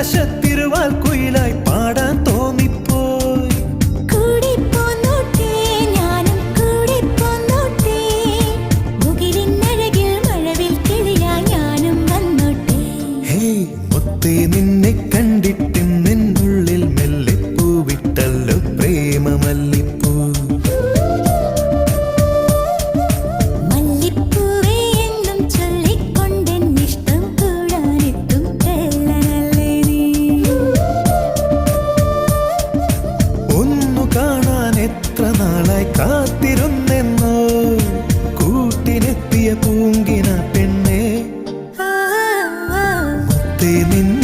ആകാശത്തിരുവാൽ കുയിലായി പാടാൻ തോന്നിപ്പോയി. കൂടെ പോന്നോട്ടെ ഞാനും കൂടെ പോന്നോട്ടെ, മുകിലിനഴകിൽ മഴവിൽ കിളിയായി ഞാനും വന്നോട്ടെ. ഹേയ് മുത്തേ, നിന്നെ കണ്ടിട്ട് നിന്നുള്ളിൽ മെല്ലെ പൂവിട്ടല്ലോ പ്രേമ മല്ലിപ്പൂ. മല്ലിപ്പൂവേ എന്നും ചൊല്ലിക്കൊണ്ടെന്നിഷ്ടം കൂടാനെത്തും കള്ളനല്ലേ നീ. ഒന്നു കാണാൻ എത്ര നാളായി കാത്തിരുന്നെന്നോ, കൂട്ടിനെത്തിയ പൂങ്കിന പെണ്ണേ. ആ, ആ, ആ. മുത്തേ, നിന്നെ